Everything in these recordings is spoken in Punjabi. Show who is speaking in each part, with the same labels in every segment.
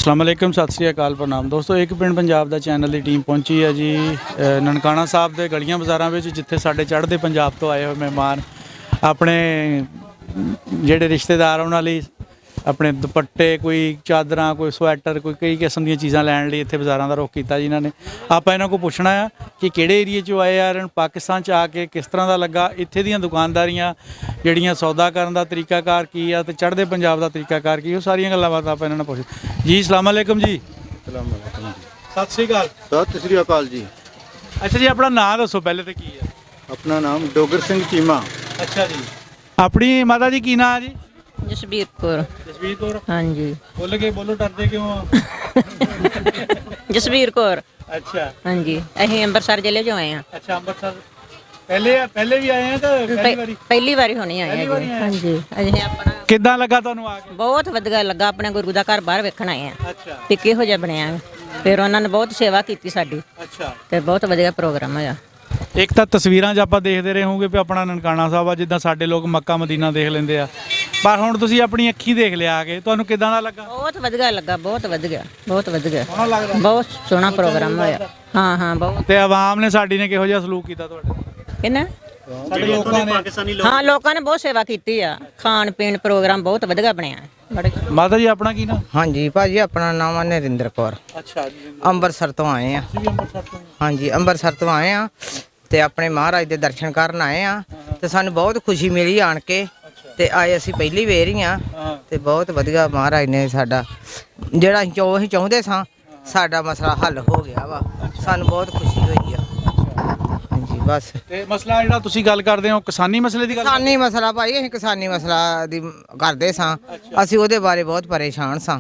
Speaker 1: अस्सलाम वालेकुम सत श्री अकाल प्रणाम दोस्तों। एक पिंड पंजाब दा चैनल की टीम पहुंची है जी ननकाना साहब के गलियां बाज़ारां विच, जिथे साडे चढ़दे पंजाब तो आए हुए मेहमान अपने जिहड़े रिश्तेदार उन्हां लई अपने दुपट्टे, कोई चादरां, कोई स्वैटर, कोई कई किस्म दी चीज़ां लैण लई इत्थे बाज़ारां दा रुख कीता जी इन्हां ने। आपां इन्हां कोल पुछना आ कि किहड़े एरिए चों आए यार, पाकिस्तान च आके किस तरह दा लगा, इत्थे दियां दुकानदारियां ਜਿਹੜੀਆਂ सौदा करन दा तरीकाकार की आ ते चढ़दे पंजाब दा तरीकाकार की, ਉਹ ਸਾਰੀਆਂ ਗੱਲਾਂ ਬਾਤਾਂ ਆਪਾਂ ਇਹਨਾਂ ਨਾਲ ਪੁੱਛ ਜੀ। ਸਲਾਮ ਅਲੈਕੁਮ ਜੀ।
Speaker 2: ਸਲਾਮ ਅਲੈਕੁਮ ਜੀ।
Speaker 1: ਸਤਿ ਸ੍ਰੀ ਅਕਾਲ।
Speaker 2: ਸਤਿ ਸ੍ਰੀ ਅਕਾਲ ਜੀ।
Speaker 1: ਅੱਛਾ ਜੀ, ਆਪਣਾ ਨਾਮ ਦੱਸੋ ਪਹਿਲੇ ਤੇ ਕੀ ਹੈ?
Speaker 2: ਆਪਣਾ ਨਾਮ ਡੋਗਰ ਸਿੰਘ ਚੀਮਾ।
Speaker 1: ਅੱਛਾ ਜੀ। ਆਪਣੀ ਮਾਤਾ ਜੀ ਕੀ ਨਾਮ ਜੀ?
Speaker 3: ਜਸਬੀਰ ਕੌਰ।
Speaker 1: ਜਸਬੀਰ ਕੌਰ।
Speaker 3: ਹਾਂਜੀ।
Speaker 1: ਬੋਲ ਕੇ ਬੋਲੋ, ਡਰਦੇ ਕਿਉਂ ਆ?
Speaker 3: ਜਸਬੀਰ ਕੌਰ।
Speaker 1: ਅੱਛਾ।
Speaker 3: ਹਾਂਜੀ, ਅਸੀਂ ਅੰਮ੍ਰਿਤਸਰ ਜ਼ਿਲ੍ਹੇ ਚੋਂ ਆਏ ਹਾਂ।
Speaker 1: ਅੱਛਾ, ਅੰਮ੍ਰਿਤਸਰ ਪਹਿਲੇ ਵੀ ਆਏ ਆ ਤਾਂ ਪਹਿਲੀ ਵਾਰੀ?
Speaker 3: ਪਹਿਲੀ ਵਾਰੀ ਹੋਣੀ ਆਏ ਹਾਂ ਜੀ। ਹਾਂਜੀ, ਅਸੀਂ ਆਪਣਾ
Speaker 1: ਕਿੱਦਾਂ ਲੱਗਾ ਤੁਹਾਨੂੰ ਆ ਕੇ?
Speaker 3: ਬਹੁਤ ਵਧੀਆ ਲੱਗਾ। ਆਪਣੇ ਗੁਰੂ ਦਾ ਘਰ ਬਾਹਰ ਵੇਖਣ ਆਏ ਆ
Speaker 1: ਅੱਛਾ।
Speaker 3: ਵੀ ਕਿਹੋ ਜਿਹਾ ਬਣਿਆ। ਫਿਰ ਉਹਨਾਂ ਨੇ ਬਹੁਤ ਸੇਵਾ ਕੀਤੀ ਸਾਡੀ
Speaker 1: ਅੱਛਾ।
Speaker 3: ਤੇ ਬਹੁਤ ਵਧੀਆ ਪ੍ਰੋਗਰਾਮ ਹੋਇਆ।
Speaker 1: ਇੱਕ ਤਾਂ ਤਸਵੀਰਾਂ 'ਚ ਆਪਾਂ ਦੇਖਦੇ ਰਹੇ ਹੋਗੇ ਵੀ ਆਪਣਾ ਨਨਕਾਣਾ ਸਾਹਿਬ ਆ, ਜਿੱਦਾਂ ਸਾਡੇ ਲੋਕ ਮੱਕਾ ਮਦੀਨਾ ਦੇਖ ਲੈਂਦੇ ਆ, ਪਰ ਹੁਣ ਤੁਸੀਂ ਆਪਣੀ ਅੱਖੀਂ ਦੇਖ ਲਿਆ ਆ ਕੇ, ਤੁਹਾਨੂੰ ਕਿੱਦਾਂ ਦਾ ਲੱਗਾ?
Speaker 3: ਬਹੁਤ ਵਧੀਆ ਲੱਗਾ, ਬਹੁਤ ਵਧੀਆ, ਬਹੁਤ ਵਧੀਆ,
Speaker 1: ਸੋਹਣਾ ਲੱਗਦਾ?
Speaker 3: ਬਹੁਤ ਸੋਹਣਾ ਪ੍ਰੋਗਰਾਮ ਹੋਇਆ। ਹਾਂ ਹਾਂ ਬਹੁਤ।
Speaker 1: ਤੇ ਆਵਾਮ ਨੇ ਸਾਡੀ ਨੇ ਕਿਹੋ ਜਿਹਾ ਸਲੂਕ ਕੀਤਾ ਤੁਹਾਡੇ?
Speaker 3: ਕਿੰਨਾ
Speaker 1: ਸਾਡੇ ਲੋਕਾਂ ਨੇ?
Speaker 3: ਹਾਂ, ਲੋਕਾਂ ਨੇ ਬਹੁਤ ਸੇਵਾ ਕੀਤੀ ਆ। ਖਾਣ ਪੀਣ ਪ੍ਰੋਗਰਾਮ ਬਹੁਤ ਵਧੀਆ ਬਣਿਆ। ਬੜੇ
Speaker 1: ਮਾਤਾ ਜੀ ਆਪਣਾ ਕੀ ਨਾਮ?
Speaker 4: ਹਾਂਜੀ ਭਾਜੀ, ਆਪਣਾ ਨਾਮ ਹੈ ਨਰਿੰਦਰ ਕੌਰ।
Speaker 1: ਅੱਛਾ ਜੀ।
Speaker 4: ਅੰਮ੍ਰਿਤਸਰ ਤੋਂ ਆਏ ਆ।
Speaker 1: ਤੁਸੀਂ ਵੀ ਅੰਮ੍ਰਿਤਸਰ ਤੋਂ?
Speaker 4: ਹਾਂਜੀ, ਅੰਮ੍ਰਿਤਸਰ ਤੋਂ ਆਏ ਆ ਤੇ ਆਪਣੇ ਮਹਾਰਾਜ ਦੇ ਦਰਸ਼ਨ ਕਰਨ ਆਏ ਆ ਤੇ ਸਾਨੂੰ ਬਹੁਤ ਖੁਸ਼ੀ ਮਿਲੀ ਆਣ ਕੇ। ਤੇ ਆਏ ਅਸੀਂ ਪਹਿਲੀ ਵਾਰ ਹੀ ਆ ਤੇ ਬਹੁਤ ਵਧੀਆ ਮਹਾਰਾਜ ਨੇ ਸਾਡਾ ਜਿਹੜਾ ਅਸੀਂ ਚਾਹੁੰਦੇ ਸਾਂ, ਸਾਡਾ ਮਸਲਾ ਹੱਲ ਹੋ ਗਿਆ ਵਾ। ਸਾਨੂੰ ਬਹੁਤ ਖੁਸ਼ੀ ਹੋਈ ਆ। ਹਾਂਜੀ ਬਸ।
Speaker 1: ਤੇ ਮਸਲਾ ਜਿਹੜਾ ਤੁਸੀਂ ਗੱਲ ਕਰਦੇ ਹੋ, ਕਿਸਾਨੀ ਮਸਲੇ ਦੀ ਗੱਲ?
Speaker 4: ਕਿਸਾਨੀ ਮਸਲਾ ਭਾਈ, ਅਸੀਂ ਕਿਸਾਨੀ ਮਸਲਾ ਦੀ ਕਰਦੇ ਸਾਂ। ਅਸੀਂ ਉਹਦੇ ਬਾਰੇ ਬਹੁਤ ਪਰੇਸ਼ਾਨ ਸਾਂ।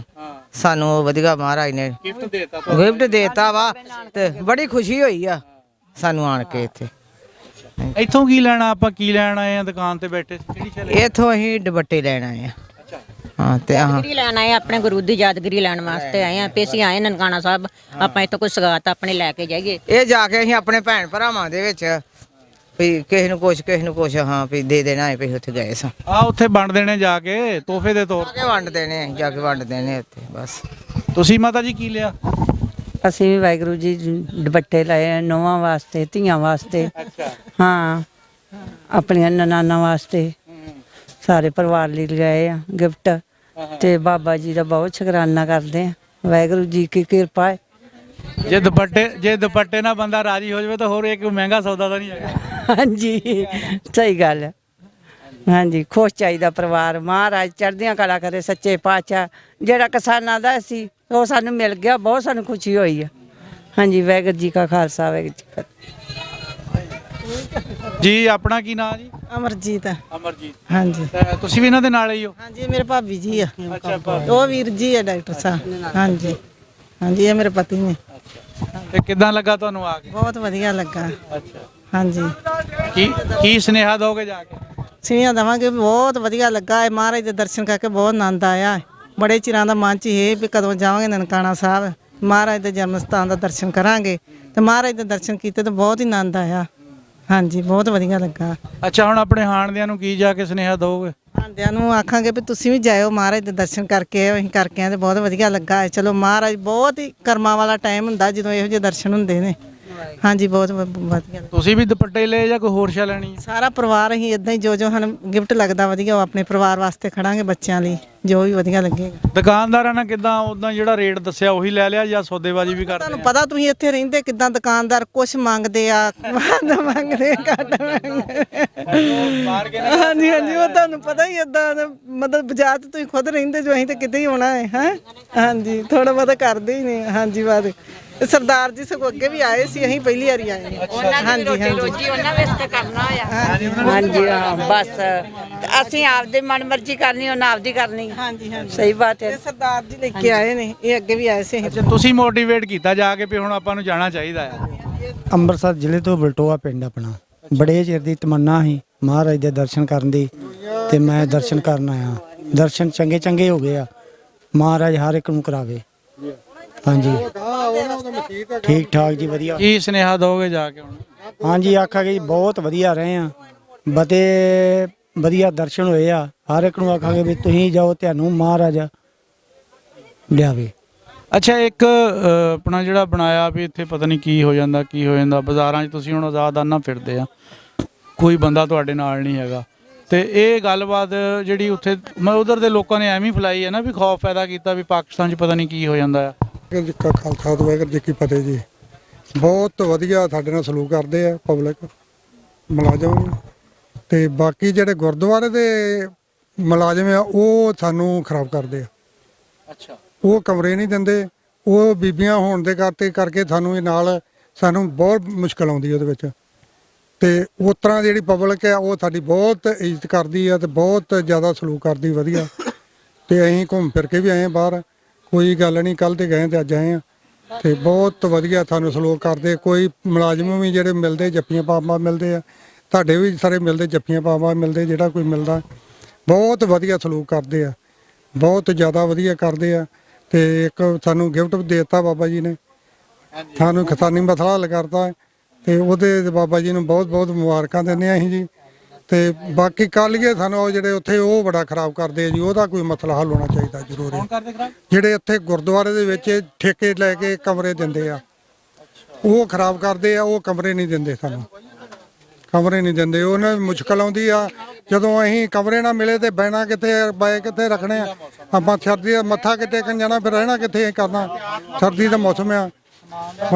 Speaker 4: ਸਾਨੂੰ ਉਹ ਵਧੀਆ ਮਹਾਰਾਜ ਨੇ ਗਿਫਟ ਦੇਤਾ ਵਾ ਤੇ ਬੜੀ ਖੁਸ਼ੀ ਹੋਈ ਆ ਸਾਨੂੰ ਆਣ ਕੇ ਇੱਥੇ।
Speaker 1: ਇੱਥੋਂ ਕੀ ਲੈਣਾ? ਆਪਾਂ ਕੀ ਲੈਣ ਆਏ ਆ ਦੁਕਾਨ ਤੇ ਬੈਠੇ?
Speaker 4: ਇੱਥੋਂ ਅਸੀਂ ਦੁਪੱਟੇ ਲੈਣ ਆਏ ਆ। ਹਾਂ ਤੇ
Speaker 3: ਯਾਦਗਿਰੀ ਲੈਣ ਆਏ, ਆਪਣੇ ਗੁਰੂ ਦੀ ਯਾਦਗਿਰੀ ਲੈਣ ਵਾਸਤੇ ਆਏ ਆ। ਅਸੀਂ ਆਏ ਨਨਕਾਣਾ ਸਾਹਿਬ, ਆਪਾਂ ਇੱਥੋਂ ਕੋਈ ਸਗਾਤ ਆਪਣੇ ਲੈ ਕੇ ਜਾਈਏ।
Speaker 4: ਇਹ ਜਾ ਕੇ ਅਸੀਂ ਆਪਣੇ ਭੈਣ ਭਰਾਵਾਂ ਦੇ ਵਿੱਚ ਵੀ ਕਿਸੇ ਨੂੰ ਕੁਛ ਹਾਂ ਵੀ ਦੇ ਦੇਣਾ ਹੈ। ਵੀ ਉੱਥੇ ਗਏ ਸਾਂ
Speaker 1: ਆ ਉੱਥੇ ਵੰਡ ਦੇਣੇ ਜਾ ਕੇ ਤੋਹਫੇ ਦੇ ਤੌਰ
Speaker 4: ਤੇ ਵੰਡ ਦੇਣੇ, ਜਾ ਕੇ ਵੰਡ ਦੇਣੇ ਉੱਥੇ ਬਸ।
Speaker 1: ਤੁਸੀਂ ਮਾਤਾ ਜੀ ਕੀ ਲਿਆ?
Speaker 5: ਅਸੀਂ ਵੀ ਵਾਹਿਗੁਰੂ ਜੀ ਦੁਪੱਟੇ ਲਏ, ਨੌਵਾਂ ਵਾਸਤੇ, ਧੀਆਂ ਵਾਸਤੇ।
Speaker 1: ਅੱਛਾ।
Speaker 5: ਹਾਂ, ਆਪਣੀਆਂ ਨਨਾਨਾ ਵਾਸਤੇ, ਸਾਰੇ ਪਰਿਵਾਰ ਲਈ ਲਗਾਏ ਆ ਗਿਫਟ। ਤੇ ਬਾਬਾ ਜੀ ਦਾ ਬਹੁਤ ਸ਼ੁਕਰਾਨਾ ਕਰਦੇ ਆ। ਵਾਹਿਗੁਰੂ ਜੀ ਕੀ ਕਿਰਪਾ ਹੈ।
Speaker 1: ਜੇ ਦੁਪੱਟੇ ਨਾਲ ਬੰਦਾ ਰਾਜੀ ਹੋ ਜਾਵੇ ਤਾਂ ਹੋਰ ਇੱਕ ਮਹਿੰਗਾ ਸੌਦਾ ਤਾਂ ਨਹੀਂ ਹੈਗਾ।
Speaker 5: ਹਾਂਜੀ, ਸਹੀ ਗੱਲ ਹੈ। ਹਾਂਜੀ, ਖੁਸ਼ ਚਾਹੀਦਾ ਪਰਿਵਾਰ। ਮਹਾਰਾਜ ਚੜ੍ਹਦੀਆਂ ਕਲਾ ਕਰੇ, ਸੱਚੇ ਪਾਤਸ਼ਾਹ। ਜਿਹੜਾ ਕਿਸਾਨਾਂ ਦਾ ਸੀ ਉਹ ਸਾਨੂੰ ਮਿਲ ਗਿਆ, ਬਹੁਤ ਸਾਨੂੰ ਖੁਸ਼ੀ ਹੋਈ ਆ। ਹਾਂਜੀ, ਵਾਹਿਗੁਰੂ ਜੀ ਕਾ ਖਾਲਸਾ, ਵਾਹਿਗੁਰੂ ਜੀ ਕੀ ਫਤਿਹ।
Speaker 1: ਜੀ ਆਪਣਾ ਕੀ ਨਾਮ ਜੀ?
Speaker 6: ਅਮਰਜੀਤ।
Speaker 1: ਅਮਰਜੀਤ।
Speaker 6: ਹਾਂਜੀ
Speaker 1: ਤੁਸੀਂ ਵੀ ਇਹਨਾਂ ਦੇ ਨਾਲ ਹੀ ਹੋ?
Speaker 6: ਹਾਂਜੀ, ਮੇਰੇ ਭਾਬੀ ਜੀ ਆ।
Speaker 1: ਅੱਛਾ।
Speaker 6: ਉਹ ਵੀਰ ਜੀ ਆ ਡਾਕਟਰ ਸਾਹਿਬ। ਹਾਂਜੀ ਹਾਂਜੀ, ਇਹ ਮੇਰੇ ਪਤੀ ਨੇ।
Speaker 1: ਤੇ ਕਿੱਦਾਂ ਲੱਗਾ ਤੁਹਾਨੂੰ ਆ ਕੇ?
Speaker 6: ਬਹੁਤ ਵਧੀਆ ਲੱਗਾ।
Speaker 1: ਅੱਛਾ।
Speaker 6: ਹਾਂਜੀ,
Speaker 1: ਕੀ ਸੁਨੇਹਾ ਦੋਗੇ ਜਾ ਕੇ?
Speaker 6: ਸੁਨੇਹਾ ਦੇਵਾਂਗੇ, ਬਹੁਤ ਵਧੀਆ ਲੱਗਾ। ਇਹ ਮਹਾਰਾਜ ਦੇ ਦਰਸ਼ਨ ਕਰਕੇ ਬਹੁਤ ਆਨੰਦ ਆਇਆ। ਬੜੇ ਚਿਰਾਂ ਦਾ ਮਨ 'ਚ ਇਹ ਵੀ ਕਦੋਂ ਜਾਵਾਂਗੇ ਨਨਕਾਣਾ ਸਾਹਿਬ, ਮਹਾਰਾਜ ਦੇ ਜਨਮ ਸਥਾਨ ਦਾ ਦਰਸ਼ਨ ਕਰਾਂਗੇ। ਤੇ ਮਹਾਰਾਜ ਦੇ ਦਰਸ਼ਨ ਕੀਤੇ ਤਾਂ ਬਹੁਤ ਹੀ ਆਨੰਦ ਆਇਆ। ਹਾਂਜੀ, ਬਹੁਤ ਵਧੀਆ ਲੱਗਾ।
Speaker 1: ਅੱਛਾ, ਹੁਣ ਆਪਣੇ ਹਾਣਦਿਆਂ ਨੂੰ ਕੀ ਜਾ ਕੇ ਸੁਨੇਹਾ ਦੋਗੇ?
Speaker 6: ਆਂਦਿਆਂ ਨੂੰ ਆਖਾਂਗੇ ਵੀ ਤੁਸੀਂ ਵੀ ਜਾਇਓ, ਮਹਾਰਾਜ ਦੇ ਦਰਸ਼ਨ ਕਰਕੇ ਆਇਓ। ਅਸੀਂ ਕਰਕੇ ਆਏ ਤੇ ਬਹੁਤ ਵਧੀਆ ਲੱਗਾ। ਚਲੋ, ਮਹਾਰਾਜ ਬਹੁਤ ਹੀ ਕਰਮਾਂ ਵਾਲਾ ਟਾਈਮ ਹੁੰਦਾ ਜਦੋਂ ਇਹੋ ਜਿਹੇ ਦਰਸ਼ਨ ਹੁੰਦੇ ਨੇ। ਹਾਂਜੀ, ਬਹੁਤ ਵਧੀਆ।
Speaker 1: ਤੁਸੀਂ ਵੀ ਦੁਪੱਟੇ ਲਏ ਜਾਂ ਕੋਈ ਹੋਰ ਸ਼ੈ ਲੈਣੀ?
Speaker 6: ਸਾਰਾ ਪਰਿਵਾਰ ਅਸੀਂ ਇਦਾਂ ਹੀ ਜੋ ਸਾਨੂੰ ਗਿਫਟ ਲੱਗਦਾ ਵਧੀਆ, ਉਹ ਆਪਣੇ ਪਰਿਵਾਰ ਵਾਸਤੇ ਖੜਾਂਗੇ, ਬੱਚਿਆਂ ਲਈ ਜੋ ਵੀ ਵਧੀਆ ਲੱਗੇਗਾ।
Speaker 1: ਦੁਕਾਨਦਾਰਾਂ ਨਾਲ ਕਿੱਦਾਂ ਉਦਾਂ ਜਿਹੜਾ ਰੇਟ ਦੱਸਿਆ ਉਹੀ ਲੈ ਲਿਆ ਜਾਂ ਸੌਦੇਬਾਜ਼ੀ ਵੀ ਕਰਦੇ?
Speaker 6: ਤੁਹਾਨੂੰ ਪਤਾ, ਤੁਸੀਂ ਇੱਥੇ ਰਹਿੰਦੇ ਕਿੱਦਾਂ, ਦੁਕਾਨਦਾਰ ਕੁਛ ਮੰਗਦੇ ਆ, ਵੱਧ ਮੰਗਦੇ, ਘੱਟ ਮੰਗਦੇ। ਹਾਂਜੀ ਹਾਂਜੀ, ਉਹ ਤੁਹਾਨੂੰ ਪਤਾ ਹੀ ਏਦਾਂ ਮਤਲਬ ਬਾਜ਼ਾਰ 'ਚ ਤੁਸੀਂ ਖੁਦ ਰਹਿੰਦੇ ਜੋ, ਅਸੀਂ ਤਾਂ ਕਿਤੇ ਹੀ ਹੋਣਾ ਹੈ। ਹਾਂ ਹਾਂਜੀ, ਥੋੜਾ ਬਹੁਤਾ ਕਰਦੇ ਹੀ ਨੇ। ਹਾਂਜੀ, ਬਾਅਦ ਸਰਦਾਰ ਜੀ ਸਗੋਂ ਅੱਗੇ ਵੀ ਆਏ ਸੀ, ਅਸੀਂ ਪਹਿਲੀ ਵਾਰੀ ਆਏ ਹਾਂ। ਹਾਂਜੀ ਹਾਂਜੀ,
Speaker 3: ਰੋਜੀ ਉਹਨਾਂ ਵਾਸਤੇ ਕਰਨਾ ਆ।
Speaker 5: ਹਾਂਜੀ ਹਾਂ, ਬਸ ਅਸੀਂ ਆਪਦੀ ਮਨ ਮਰਜ਼ੀ ਕਰਨੀ, ਉਹਨਾਂ ਆਪਦੀ ਕਰਨੀ।
Speaker 6: ਹਾਂਜੀ ਹਾਂਜੀ,
Speaker 5: ਸਹੀ ਬਾਤ ਹੈ।
Speaker 6: ਇਹ ਸਰਦਾਰ ਜੀ ਲੈ ਕੇ ਆਏ ਨੇ, ਇਹ ਅੱਗੇ ਵੀ ਆਏ ਸੀ।
Speaker 1: ਅੱਛਾ, ਤੁਸੀਂ ਮੋਟੀਵੇਟ ਕੀਤਾ ਜਾ ਕੇ ਵੀ ਹੁਣ ਆਪਾਂ ਨੂੰ ਜਾਣਾ ਚਾਹੀਦਾ ਆ?
Speaker 7: ਅੰਮ੍ਰਿਤਸਰ ਜ਼ਿਲ੍ਹੇ ਤੋਂ ਬਲਟੋਆ ਪਿੰਡ ਆਪਣਾ। ਬੜੇ ਚਿਰ ਦੀ ਤਮੰਨਾ ਸੀ ਮਹਾਰਾਜ ਦੇ ਦਰਸ਼ਨ ਕਰਨ ਦੀ ਤੇ ਮੈਂ ਦਰਸ਼ਨ ਕਰਨ ਆਇਆ। ਦਰਸ਼ਨ ਚੰਗੇ ਹੋ ਗਏ ਆ। ਮਹਾਰਾਜ ਹਰ ਇੱਕ ਨੂੰ ਕਰਾਵੇ। ਹਾਂਜੀ, ਠੀਕ ਠਾਕ ਜੀ, ਵਧੀਆ।
Speaker 1: ਕੀ ਸੁਨੇਹਾ ਦੋਗੇ ਜਾ ਕੇ ਹੁਣ?
Speaker 7: ਹਾਂਜੀ, ਆਖਾਂਗੇ ਜੀ ਬਹੁਤ ਵਧੀਆ ਰਹੇ ਆ, ਬਤੇ ਵਧੀਆ ਦਰਸ਼ਨ ਹੋਏ ਆ। ਹਰ ਇੱਕ ਨੂੰ ਆਖਾਂਗੇ ਵੀ ਤੁਸੀਂ ਜਾਓ, ਤੁਹਾਨੂੰ ਮਹਾਰਾਜ ਲਿਆਵੇ।
Speaker 1: ਅੱਛਾ ਇੱਕ ਆਪਣਾ ਜਿਹੜਾ ਬਣਾਇਆ ਵੀ ਇੱਥੇ ਪਤਾ ਨਹੀਂ ਕੀ ਹੋ ਜਾਂਦਾ ਬਾਜ਼ਾਰਾਂ 'ਚ ਤੁਸੀਂ ਹੁਣ ਆਜ਼ਾਦਾਨਾ ਫਿਰਦੇ ਆ, ਕੋਈ ਬੰਦਾ ਤੁਹਾਡੇ ਨਾਲ ਨਹੀਂ ਹੈਗਾ, ਤੇ ਇਹ ਗੱਲਬਾਤ ਜਿਹੜੀ ਉੱਥੇ ਮੈਂ ਉਧਰ ਦੇ ਲੋਕਾਂ ਨੇ ਐਵੇਂ ਹੀ ਫੈਲਾਈ ਹੈ ਨਾ ਵੀ ਖੌਫ ਪੈਦਾ ਕੀਤਾ ਵੀ ਪਾਕਿਸਤਾਨ 'ਚ ਪਤਾ ਨਹੀਂ ਕੀ ਹੋ ਜਾਂਦਾ ਆ।
Speaker 8: ਵਾਹਿਗੁਰੂ ਜੀ ਕਾ ਖਾਲਸਾ ਤੇ ਵਾਹਿਗੁਰੂ ਜੀ ਕੀ ਫਤਿਹ ਜੀ। ਬਹੁਤ ਵਧੀਆ ਸਾਡੇ ਨਾਲ ਸਲੂਕ ਕਰਦੇ ਆ ਪਬਲਿਕ ਮੁਲਾਜ਼ਮ, ਤੇ ਬਾਕੀ ਜਿਹੜੇ ਗੁਰਦੁਆਰੇ ਦੇ ਮੁਲਾਜ਼ਮ ਆ ਉਹ ਸਾਨੂੰ ਖਰਾਬ ਕਰਦੇ ਆ।
Speaker 1: ਅੱਛਾ,
Speaker 8: ਉਹ ਕਮਰੇ ਨਹੀਂ ਦਿੰਦੇ, ਉਹ ਬੀਬੀਆਂ ਹੋਣ ਦੇ ਕਰਕੇ ਸਾਨੂੰ ਇਹ ਨਾਲ ਸਾਨੂੰ ਬਹੁਤ ਮੁਸ਼ਕਲ ਆਉਂਦੀ ਉਹਦੇ ਵਿੱਚ। ਤੇ ਉਸ ਤਰ੍ਹਾਂ ਜਿਹੜੀ ਪਬਲਿਕ ਆ ਉਹ ਸਾਡੀ ਬਹੁਤ ਇੱਜ਼ਤ ਕਰਦੀ ਆ ਤੇ ਬਹੁਤ ਜ਼ਿਆਦਾ ਸਲੂਕ ਕਰਦੀ ਵਧੀਆ। ਤੇ ਅਸੀਂ ਘੁੰਮ ਫਿਰ ਕੇ ਵੀ ਆਏ ਬਾਹਰ, ਕੋਈ ਗੱਲ ਨਹੀਂ, ਕੱਲ ਤੇ ਗਏ ਤੇ ਅੱਜ ਆਏ ਆ, ਤੇ ਬਹੁਤ ਵਧੀਆ ਸਾਨੂੰ ਸਲੂਕ ਕਰਦੇ। ਕੋਈ ਮੁਲਾਜ਼ਮ ਵੀ ਜਿਹੜੇ ਮਿਲਦੇ ਜੱਫੀਆਂ ਪਾ ਮਿਲਦੇ ਆ, ਤੁਹਾਡੇ ਵੀ ਸਾਰੇ ਮਿਲਦੇ ਜੱਫੀਆਂ ਪਾ ਮਿਲਦੇ, ਜਿਹੜਾ ਕੋਈ ਮਿਲਦਾ ਬਹੁਤ ਵਧੀਆ ਸਲੂਕ ਕਰਦੇ ਆ, ਬਹੁਤ ਜ਼ਿਆਦਾ ਵਧੀਆ ਕਰਦੇ ਆ। ਤੇ ਇੱਕ ਸਾਨੂੰ ਗਿਫਟ ਦੇ ਦਿੱਤਾ ਬਾਬਾ ਜੀ ਨੇ, ਸਾਨੂੰ ਕਿਸਾਨੀ ਮਸਲਾ ਹੱਲ ਕਰਤਾ, ਤੇ ਉਹਦੇ ਬਾਬਾ ਜੀ ਨੂੰ ਬਹੁਤ ਬਹੁਤ ਮੁਬਾਰਕਾਂ ਦਿੰਦੇ ਆ ਅਸੀਂ ਜੀ। ਤੇ ਬਾਕੀ ਕਾਲੀਏ ਸਾਨੂੰ ਉਹ ਜਿਹੜੇ ਉੱਥੇ ਉਹ ਬੜਾ ਖਰਾਬ ਕਰਦੇ ਆ ਜੀ, ਉਹਦਾ ਕੋਈ ਮਸਲਾ ਹੱਲ ਹੋਣਾ ਚਾਹੀਦਾ ਜ਼ਰੂਰੀ। ਜਿਹੜੇ ਇੱਥੇ ਗੁਰਦੁਆਰੇ ਦੇ ਵਿੱਚ ਠੇਕੇ ਲੈ ਕੇ ਕਮਰੇ ਦਿੰਦੇ ਆ, ਉਹ ਖਰਾਬ ਕਰਦੇ ਆ, ਉਹ ਕਮਰੇ ਨਹੀਂ ਦਿੰਦੇ ਸਾਨੂੰ, ਕਮਰੇ ਨਹੀਂ ਦਿੰਦੇ। ਉਹਨਾਂ ਨੂੰ ਮੁਸ਼ਕਲ ਆਉਂਦੀ ਆ ਜਦੋਂ ਅਸੀਂ ਕਮਰੇ ਨਾ ਮਿਲੇ ਤੇ ਬਹਿਣਾ ਕਿੱਥੇ, ਬਾਏ ਕਿੱਥੇ ਰੱਖਣੇ ਆ, ਆਪਾਂ ਸਰਦੀ ਦਾ ਮੱਥਾ ਕਿੱਥੇ ਟੇਕਣ ਜਾਣਾ, ਫਿਰ ਰਹਿਣਾ ਕਿੱਥੇ ਕਰਨਾ, ਸਰਦੀ ਦਾ ਮੌਸਮ ਆ।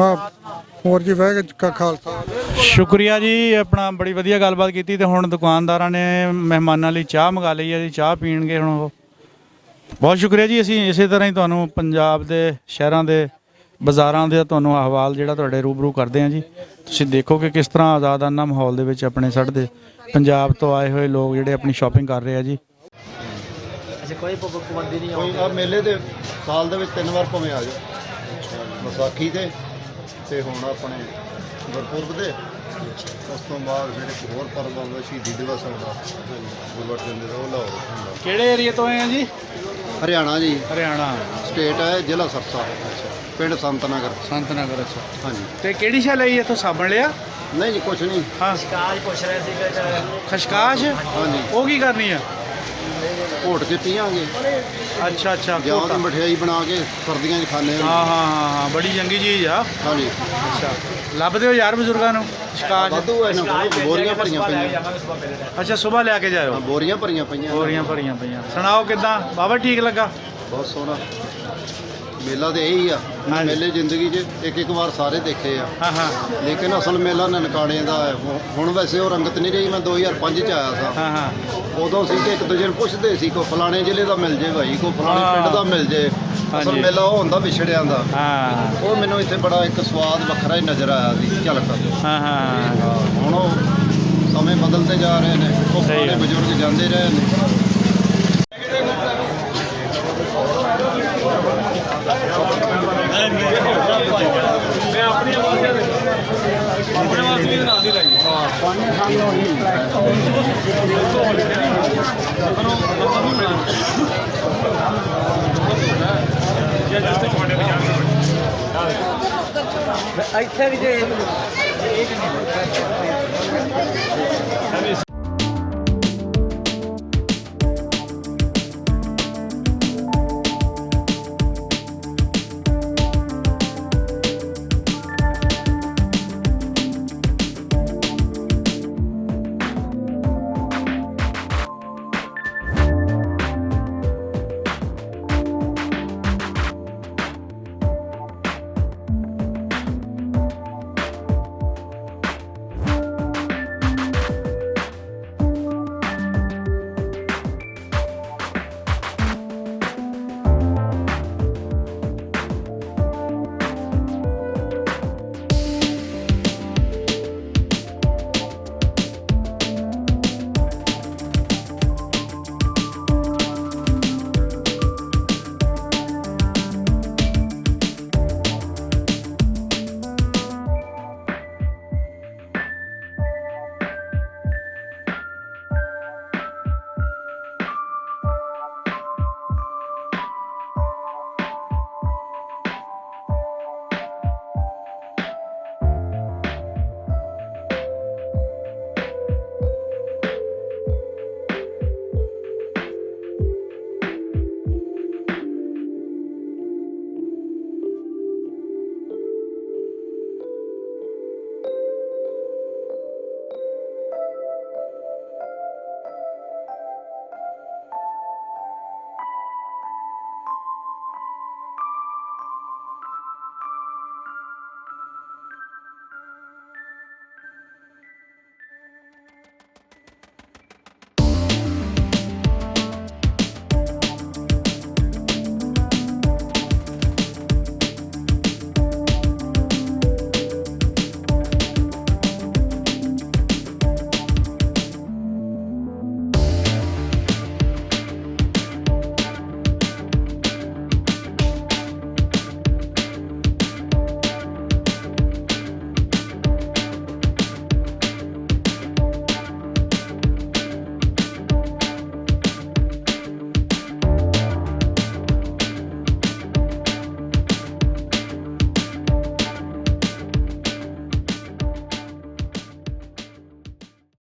Speaker 8: ਹੋਰ ਜੀ ਵਾਹਿਗੁਰੂ ਜੀ ਕਾ ਖਾਲਸਾ।
Speaker 1: ਸ਼ੁਕਰੀਆ ਜੀ, ਆਪਣਾ ਬੜੀ ਵਧੀਆ ਗੱਲਬਾਤ ਕੀਤੀ। ਤੇ ਹੁਣ ਦੁਕਾਨਦਾਰਾਂ ਨੇ ਮਹਿਮਾਨਾਂ ਲਈ ਚਾਹ ਮੰਗਾ ਲਈ ਹੈ ਜੀ, ਚਾਹ ਪੀਣਗੇ ਹੁਣ ਉਹ। ਬਹੁਤ ਸ਼ੁਕਰੀਆ ਜੀ। ਅਸੀਂ ਇਸੇ ਤਰ੍ਹਾਂ ਹੀ ਤੁਹਾਨੂੰ ਪੰਜਾਬ ਦੇ ਸ਼ਹਿਰਾਂ ਦੇ ਬਾਜ਼ਾਰਾਂ ਦੇ ਤੁਹਾਨੂੰ ਅਹਵਾਲ ਜਿਹੜਾ ਤੁਹਾਡੇ ਰੂਬਰੂ ਕਰਦੇ ਹਾਂ ਜੀ। ਤੁਸੀਂ ਦੇਖੋ ਕਿ ਕਿਸ ਤਰ੍ਹਾਂ ਆਜ਼ਾਦਾਨਾ ਮਾਹੌਲ ਦੇ ਵਿੱਚ ਆਪਣੇ ਸੜਦੇ ਪੰਜਾਬ ਤੋਂ ਆਏ ਹੋਏ ਲੋਕ ਜਿਹੜੇ ਆਪਣੀ ਸ਼ਾਪਿੰਗ ਕਰ ਰਹੇ ਆ ਜੀ।
Speaker 2: ਕੋਈ ਆ ਮੇਲੇ ਦੇ ਸਾਲ ਦੇ ਵਿੱਚ 3 ਵਾਰ ਭਾਵੇਂ ਆ ਜਾਓ, ਵਿਸਾਖੀ ਤੇ ਹੁਣ ਆਪਣੇ ਗੁਰਪੁਰਬ ਦੇ, ਉਸ ਤੋਂ ਬਾਅਦ ਜਿਹੜੇ ਹੋਰ ਪਰਬ ਆਉਂਦੇ, ਸ਼ਹੀਦੀ ਦਿਵਸ ਆਉਂਦਾ, ਗੁਰਬਖਸ਼ ਦਿੰਦੇ ਉਹ ਲਾਹੌਰ।
Speaker 1: ਕਿਹੜੇ ਏਰੀਏ ਤੋਂ ਆਏ ਆ ਜੀ?
Speaker 2: ਹਰਿਆਣਾ ਜੀ,
Speaker 1: ਹਰਿਆਣਾ
Speaker 2: ਸਟੇਟ ਹੈ, ਜ਼ਿਲ੍ਹਾ ਸਰਸਾ, ਪਿੰਡ ਸੰਤ ਨਗਰ।
Speaker 1: ਅੱਛਾ।
Speaker 2: ਹਾਂਜੀ।
Speaker 1: ਤੇ ਕਿਹੜੀ ਸ਼ੈ ਲਈ ਇੱਥੋਂ ਸਾਬਣ ਲਿਆ?
Speaker 2: ਨਹੀਂ ਜੀ ਕੁਛ ਨਹੀਂ।
Speaker 1: ਹਾਂ, ਖਸ਼ਕਾਸ਼ ਪੁੱਛ ਰਹੇ ਸੀ। ਖਸ਼ਕਾਸ਼?
Speaker 2: ਹਾਂਜੀ।
Speaker 1: ਉਹ ਕੀ ਕਰਨੀ ਆ?
Speaker 2: ਘੋਟ ਕੇ ਪੀਵਾਂਗੇ।
Speaker 1: ਅੱਛਾ
Speaker 2: ਜਾਂ ਦੀ ਮਠਿਆਈ ਬਣਾ ਕੇ ਸਰਦੀਆਂ 'ਚ ਖਾਂਦੇ ਹਾਂ।
Speaker 1: ਹਾਂ, ਬੜੀ ਚੰਗੀ ਚੀਜ਼ ਆ।
Speaker 2: ਹਾਂਜੀ।
Speaker 1: ਅੱਛਾ, ਲੱਭਦੇ ਹੋ ਯਾਰ ਬਜ਼ੁਰਗਾਂ ਨੂੰ ਖਸ਼ਕਾਸ਼?
Speaker 2: ਵਾਧੂ ਇਹਨਾਂ ਕੋਲ ਬੋਰੀਆਂ ਭਰੀਆਂ ਪਈਆਂ।
Speaker 1: ਅੱਛਾ, ਸਵੇਰ ਲਿਆ ਕੇ ਜਾਇਓ।
Speaker 2: ਬੋਰੀਆਂ ਭਰੀਆਂ ਪਈਆਂ।
Speaker 1: ਸੁਣਾਓ ਕਿੱਦਾਂ ਬਾਬਾ? ਠੀਕ ਲੱਗਾ?
Speaker 2: ਬਹੁਤ ਸੋਹਣਾ ਮੇਲਾ ਤੇ ਇਹੀ ਆ। ਮੇਲੇ ਜ਼ਿੰਦਗੀ 'ਚ ਇੱਕ ਵਾਰ ਸਾਰੇ ਦੇਖੇ ਆ।
Speaker 1: ਹਾਂ।
Speaker 2: ਲੇਕਿਨ ਅਸਲ ਮੇਲਾ ਨਨਕਾਣੇ ਦਾ ਹੈ। ਹੁਣ ਵੈਸੇ ਉਹ ਰੰਗਤ ਨਹੀਂ ਰਹੀ। ਮੈਂ 2005 'ਚ ਆਇਆ ਸਾਂ।
Speaker 1: ਹਾਂ।
Speaker 2: ਉਦੋਂ ਸੀ ਕਿ ਇੱਕ ਦੂਜੇ ਨੂੰ ਪੁੱਛਦੇ ਸੀ, ਕੋਈ ਫਲਾਣੇ ਜ਼ਿਲ੍ਹੇ ਦਾ ਮਿਲ ਜੇ ਭਾਈ, ਕੋਈ ਫਲਾਣੇ ਪਿੰਡ ਦਾ ਮਿਲ ਜੇ। ਅਸਲ ਮੇਲਾ ਉਹ ਹੁੰਦਾ ਵਿਛੜਿਆਂ ਦਾ।
Speaker 1: ਹਾਂ,
Speaker 2: ਉਹ ਮੈਨੂੰ ਇੱਥੇ ਬੜਾ ਇੱਕ ਸਵਾਦ ਵੱਖਰਾ ਹੀ ਨਜ਼ਰ ਆਇਆ ਸੀ ਝਲਕ।
Speaker 1: ਹਾਂ।
Speaker 2: ਹੁਣ ਉਹ ਸਮੇਂ ਬਦਲਦੇ ਜਾ ਰਹੇ ਨੇ, ਉਹ ਪੁਰਾਣੇ ਬਜ਼ੁਰਗ ਜਾਂਦੇ ਰਹੇ ਨੇ।
Speaker 5: ਇੱਥੇ ਵੀ ਜੇ